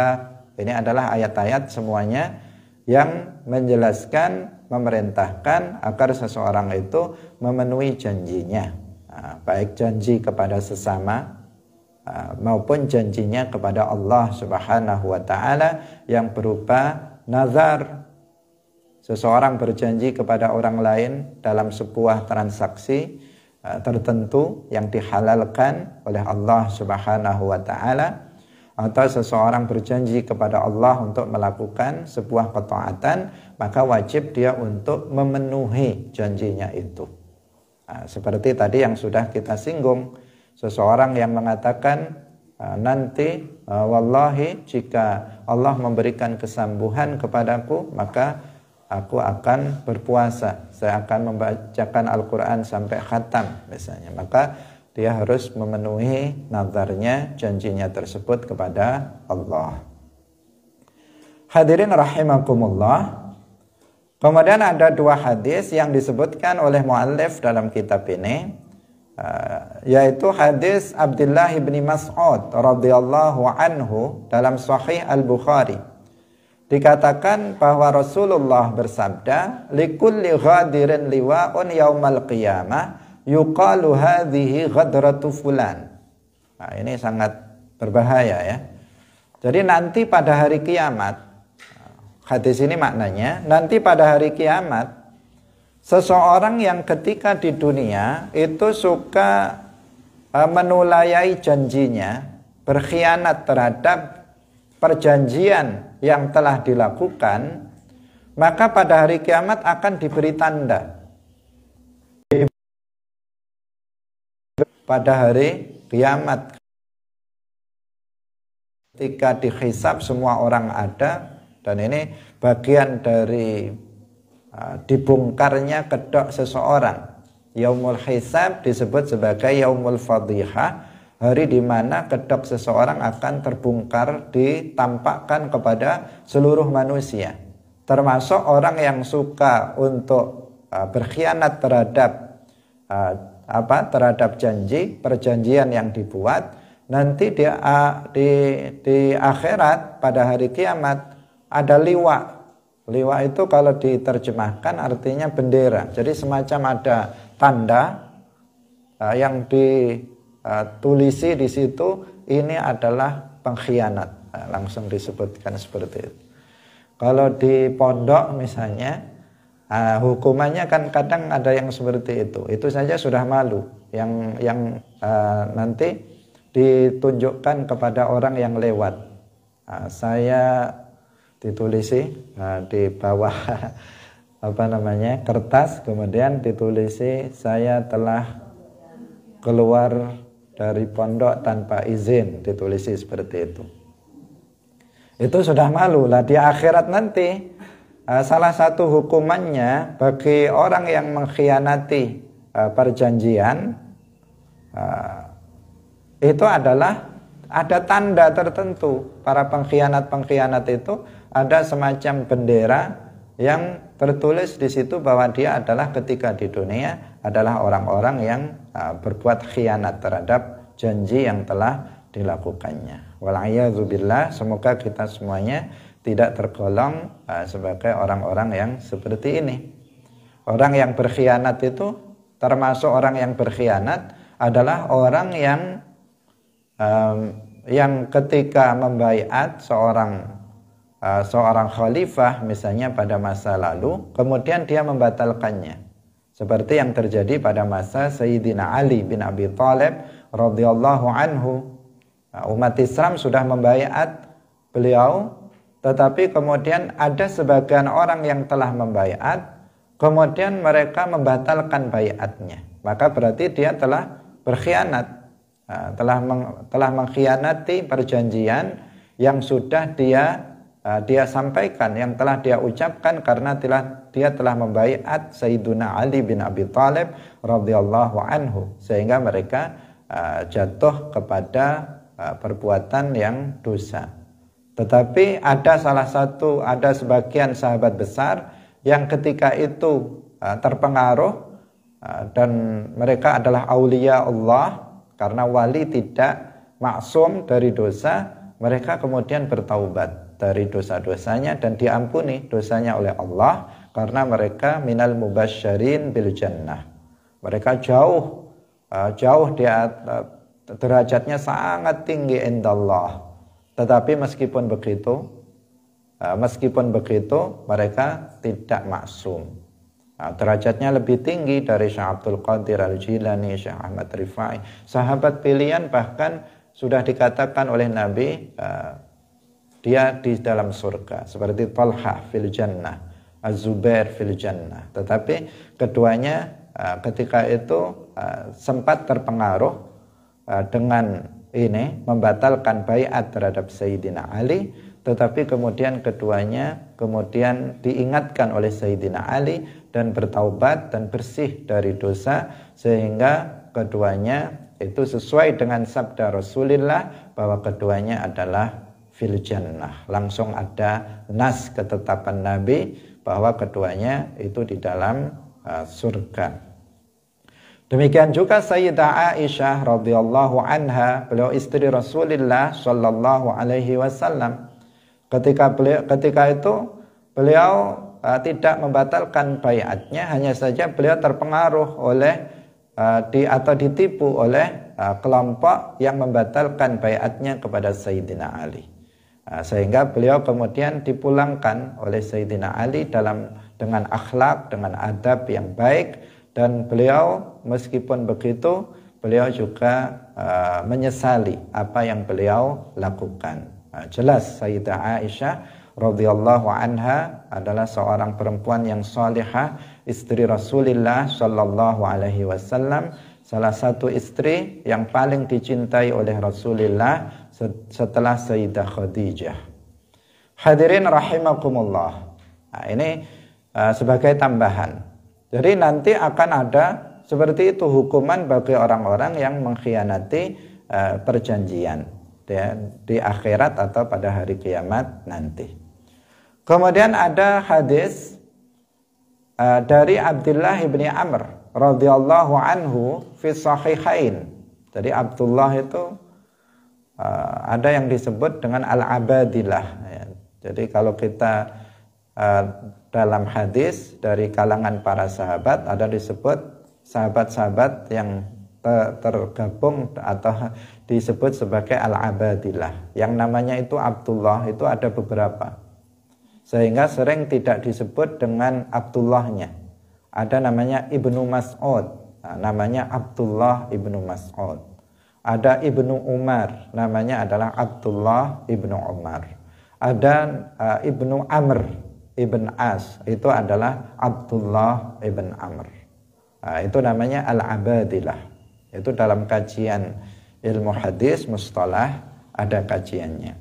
Ini adalah ayat-ayat semuanya yang menjelaskan, memerintahkan agar seseorang itu memenuhi janjinya, baik janji kepada sesama maupun janjinya kepada Allah Subhanahu wa taala yang berupa nazar. Seseorang berjanji kepada orang lain dalam sebuah transaksi tertentu yang dihalalkan oleh Allah Subhanahu wa taala, atau seseorang berjanji kepada Allah untuk melakukan sebuah ketaatan, maka wajib dia untuk memenuhi janjinya itu. Seperti tadi yang sudah kita singgung, seseorang yang mengatakan nanti wallahi jika Allah memberikan kesembuhan kepadaku maka aku akan berpuasa, saya akan membacakan Al-Quran sampai khatam misalnya, maka dia harus memenuhi nazarnya, janjinya tersebut kepada Allah. Hadirin rahimakumullah. Kemudian ada dua hadis yang disebutkan oleh muallif dalam kitab ini, yaitu hadis Abdullah bin Mas'ud radhiyallahu anhu dalam Sahih Al-Bukhari. Dikatakan bahwa Rasulullah bersabda, likulli ghadirin liwa'un yaumal qiyamah yuqalu hadhihi ghadratu fulan. Nah, ini sangat berbahaya ya. Jadi nanti pada hari kiamat, hadis ini maknanya, nanti pada hari kiamat seseorang yang ketika di dunia itu suka menulayai janjinya, berkhianat terhadap perjanjian yang telah dilakukan, maka pada hari kiamat akan diberi tanda. Pada hari kiamat ketika dihisab semua orang ada, dan ini bagian dari dibongkarnya kedok seseorang. Yaumul hisab disebut sebagai yaumul fadhihah, hari di mana kedok seseorang akan terbongkar, ditampakkan kepada seluruh manusia, termasuk orang yang suka untuk berkhianat terhadap terhadap janji, perjanjian yang dibuat. Nanti di akhirat pada hari kiamat ada liwa. Liwa itu kalau diterjemahkan artinya bendera. Jadi semacam ada tanda yang ditulisi di situ, ini adalah pengkhianat. Langsung disebutkan seperti itu. Kalau di pondok misalnya, hukumannya kan kadang ada yang seperti itu. Itu saja sudah malu. Yang nanti ditunjukkan kepada orang yang lewat. Saya ditulisi di bawah kertas, kemudian ditulisi saya telah keluar dari pondok tanpa izin, ditulisi seperti itu. Itu sudah malu lah. Di akhirat nanti salah satu hukumannya bagi orang yang mengkhianati perjanjian itu adalah ada tanda tertentu. Para pengkhianat itu ada semacam bendera yang tertulis di situ bahwa dia adalah ketika di dunia adalah orang-orang yang berbuat khianat terhadap janji yang telah dilakukannya. Wal'iyadzubillah, semoga kita semuanya tidak tergolong sebagai orang-orang yang seperti ini. Orang yang berkhianat itu, termasuk orang yang berkhianat adalah orang yang ketika membaiat seorang khalifah misalnya pada masa lalu, kemudian dia membatalkannya. Seperti yang terjadi pada masa Sayyidina Ali bin Abi Thalib radhiyallahu anhu. Umat Islam sudah membaiat beliau, tetapi kemudian ada sebagian orang yang telah membaiat, kemudian mereka membatalkan baiatnya. Maka berarti dia telah berkhianat, telah mengkhianati perjanjian yang sudah dia sampaikan, yang telah dia ucapkan, karena dia telah membaiat Sayyiduna Ali bin Abi Thalib radhiyallahu anhu, sehingga mereka jatuh kepada perbuatan yang dosa. Tetapi ada sebagian sahabat besar yang ketika itu terpengaruh, dan mereka adalah aulia Allah, karena wali tidak maksum dari dosa, mereka kemudian bertaubat dari dosa-dosanya dan diampuni dosanya oleh Allah, karena mereka minal mubasysyirin bil jannah. Mereka jauh derajatnya sangat tinggi indallah. Tetapi meskipun begitu mereka tidak maksum. Derajatnya lebih tinggi dari Syekh Abdul Qadir Al-Jilani, Syekh Ahmad Rifai, sahabat pilihan, bahkan sudah dikatakan oleh Nabi dia di dalam surga, seperti Talhah fil jannah, Az-Zubair fil jannah. Tetapi keduanya ketika itu sempat terpengaruh dengan ini, membatalkan baiat terhadap Sayyidina Ali, tetapi kemudian keduanya diingatkan oleh Sayyidina Ali dan bertaubat dan bersih dari dosa, sehingga keduanya itu sesuai dengan sabda Rasulullah bahwa keduanya adalah fil jannah. Langsung ada nas ketetapan Nabi bahwa keduanya itu di dalam surga. Demikian juga Sayyidah Aisyah radhiyallahu anha, beliau istri Rasulullah sallallahu alaihi wasallam. Ketika itu beliau tidak membatalkan baiatnya, hanya saja beliau terpengaruh oleh atau ditipu oleh kelompok yang membatalkan baiatnya kepada Sayyidina Ali. Sehingga beliau kemudian dipulangkan oleh Sayyidina Ali dengan akhlak, dengan adab yang baik. Dan beliau meskipun begitu, beliau juga menyesali apa yang beliau lakukan. Jelas Sayyidah Aisyah radhiyallahu anha adalah seorang perempuan yang salihah, istri Rasulullah sallallahu alaihi wasallam, salah satu istri yang paling dicintai oleh Rasulullah setelah Sayyidah Khadijah. Hadirin rahimakumullah. Nah, ini sebagai tambahan. Jadi nanti akan ada seperti itu hukuman bagi orang-orang yang mengkhianati perjanjian di akhirat atau pada hari kiamat nanti. Kemudian ada hadis dari Abdullah bin Amr radhiyallahu anhu fi sahihain. Jadi Abdullah itu ada yang disebut dengan al-abadilah. Jadi kalau kita dalam hadis dari kalangan para sahabat ada disebut sahabat-sahabat yang tergabung atau disebut sebagai al-abadilah. Yang namanya itu Abdullah itu ada beberapa, sehingga sering tidak disebut dengan Abdullahnya. Ada namanya Ibnu Mas'ud, namanya Abdullah Ibnu Mas'ud. Ada Ibnu Umar, namanya adalah Abdullah Ibnu Umar. Ada Ibnu Amr Ibn As, itu adalah Abdullah Ibn Amr. Itu namanya Al-Abadilah. Itu dalam kajian ilmu hadis mustalah ada kajiannya.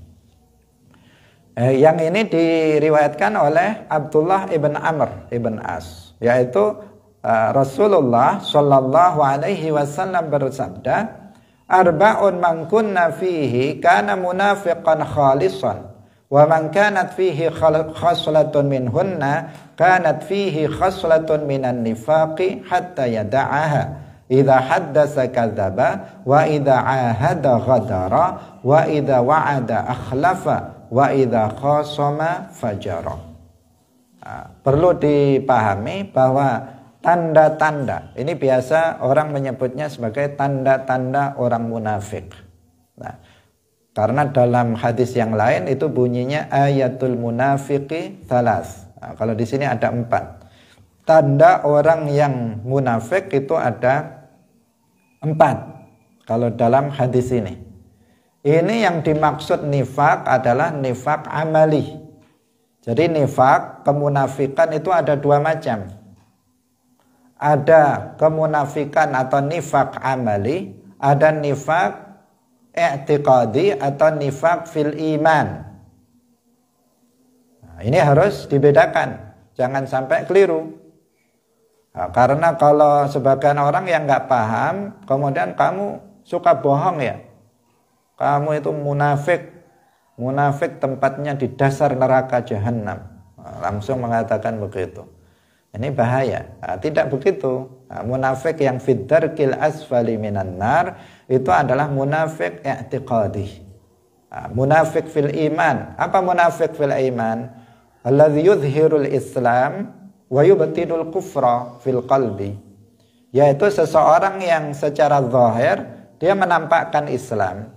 Yang ini diriwayatkan oleh Abdullah Ibn Amr Ibn As, yaitu Rasulullah sallallahu alaihi wasallam bersabda, arba'un man kunna fihi kana munafiqan khalisan, wa man kanat fihi khaslatun minhunna kanat fihi khaslatun minan nifaqi hatta yada'aha, idza haddasa kadzaba, wa idza ahada ghadara, wa idza wa'ada akhlafa, wa idza khasama fajara. Perlu dipahami bahwa tanda-tanda ini biasa orang menyebutnya sebagai tanda-tanda orang munafik. Nah, karena dalam hadis yang lain itu bunyinya ayatul munafiqi thalas. Nah, kalau di sini ada 4. Tanda orang yang munafik itu ada 4 kalau dalam hadis ini. Ini yang dimaksud nifak adalah nifak amali. Jadi nifak, kemunafikan itu ada 2 macam. Ada kemunafikan atau nifak amali, ada nifak i'tiqadi atau nifak fil iman. Nah, ini harus dibedakan, jangan sampai keliru. Nah, karena kalau sebagian orang yang nggak paham, kemudian kamu suka bohong ya, kamu itu munafik, munafik tempatnya di dasar neraka jahanam, nah, langsung mengatakan begitu. Ini bahaya. Nah, tidak begitu. Nah, munafik yang fiddarkil asfali minan nar itu adalah munafik i'tiqadi. Nah, munafik fil iman. Apa munafik fil iman? Alladzi yudhhirul Islam wa yubtinul kufra fil qalbi, yaitu seseorang yang secara zahir dia menampakkan Islam,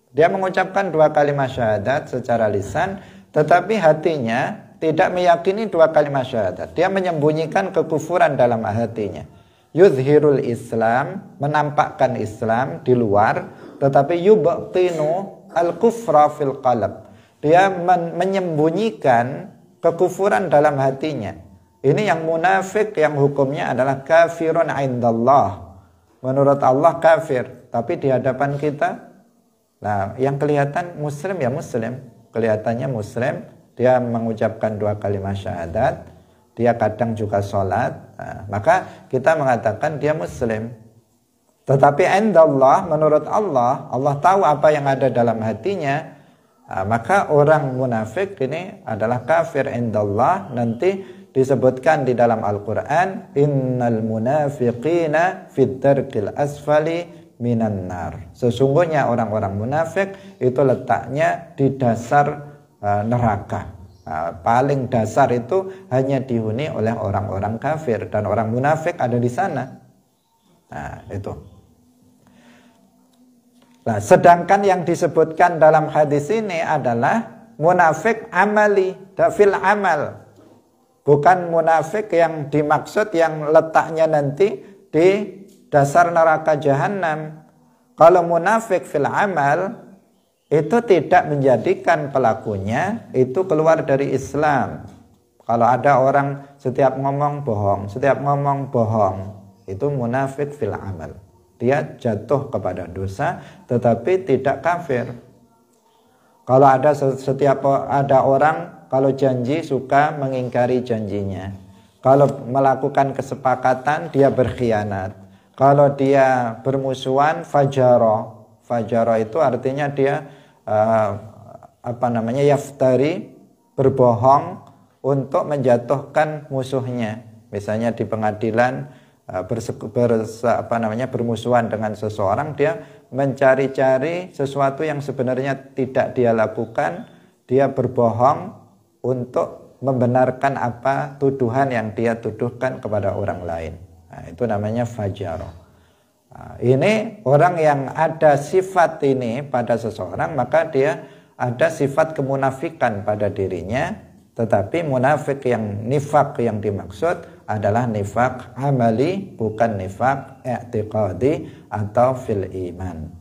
dia mengucapkan 2 kalimat syahadat secara lisan, tetapi hatinya tidak meyakini 2 kalimat syahadat, dia menyembunyikan kekufuran dalam hatinya. Yudhhirul Islam, menampakkan Islam di luar, tetapi yubtinu al kufra fil qalb, dia menyembunyikan kekufuran dalam hatinya. Ini yang munafik yang hukumnya adalah kafirun indallah. Menurut Allah kafir, tapi di hadapan kita, nah yang kelihatan muslim ya muslim, kelihatannya muslim, dia mengucapkan 2 kalimat syahadat, dia kadang juga sholat, nah, maka kita mengatakan dia muslim. Tetapi indallah, menurut Allah, Allah tahu apa yang ada dalam hatinya, nah, maka orang munafik ini adalah kafir indallah. Nanti disebutkan di dalam Al-Quran, innal munafiqina fid darkil asfali minan nar. Sesungguhnya orang-orang munafik itu letaknya di dasar neraka. Paling dasar itu hanya dihuni oleh orang-orang kafir, dan orang munafik ada di sana. Nah, itu. Nah, sedangkan yang disebutkan dalam hadis ini adalah munafik amali, fil amal. Bukan munafik yang dimaksud yang letaknya nanti di dasar neraka jahanam. Kalau munafik fil amal itu tidak menjadikan pelakunya itu keluar dari Islam. Kalau ada orang setiap ngomong bohong, itu munafik fil amal. Dia jatuh kepada dosa tetapi tidak kafir. Kalau ada orang kalau janji suka mengingkari janjinya. Kalau melakukan kesepakatan dia berkhianat. Kalau dia bermusuhan fajaro. Fajaro itu artinya dia yaftari, berbohong untuk menjatuhkan musuhnya. Misalnya di pengadilan bermusuhan dengan seseorang, dia mencari-cari sesuatu yang sebenarnya tidak dia lakukan, dia berbohong untuk membenarkan apa tuduhan yang dia tuduhkan kepada orang lain. Nah, itu namanya fajaro. Nah, ini orang yang ada sifat ini pada seseorang, maka dia ada sifat kemunafikan pada dirinya. Tetapi munafik yang nifak yang dimaksud adalah nifak amali, bukan nifak i'tiqadi atau fil iman.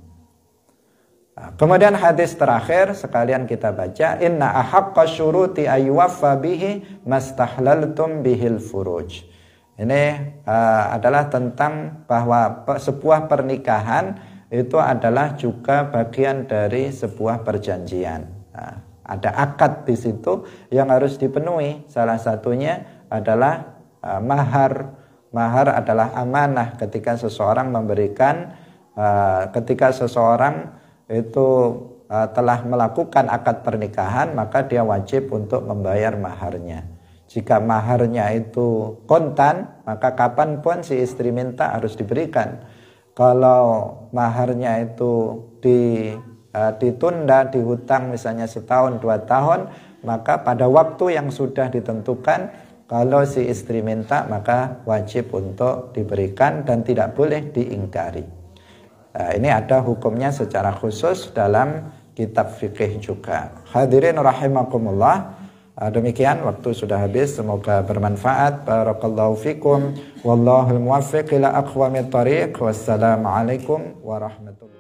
Kemudian hadis terakhir sekalian kita baca, inna ahaqqa syuruti ayyuwaffa bihi mastahlaltum bihil furuj. Ini adalah tentang bahwa sebuah pernikahan itu adalah juga bagian dari sebuah perjanjian. Nah, ada akad di situ yang harus dipenuhi. Salah satunya adalah mahar. Mahar adalah amanah ketika seseorang memberikan, ketika seseorang itu telah melakukan akad pernikahan, maka dia wajib untuk membayar maharnya. Jika maharnya itu kontan, maka kapanpun si istri minta harus diberikan. Kalau maharnya itu ditunda, dihutang misalnya setahun 2 tahun, maka pada waktu yang sudah ditentukan, kalau si istri minta maka wajib untuk diberikan dan tidak boleh diingkari. Ini ada hukumnya secara khusus dalam kitab fikih juga. Hadirin rahimakumullah. Demikian, waktu sudah habis, semoga bermanfaat. Barakallahu fikum, wallahul muwaffiq ila aqwamit thariq. Wassalamualaikum warahmatullahi wabarakatuh.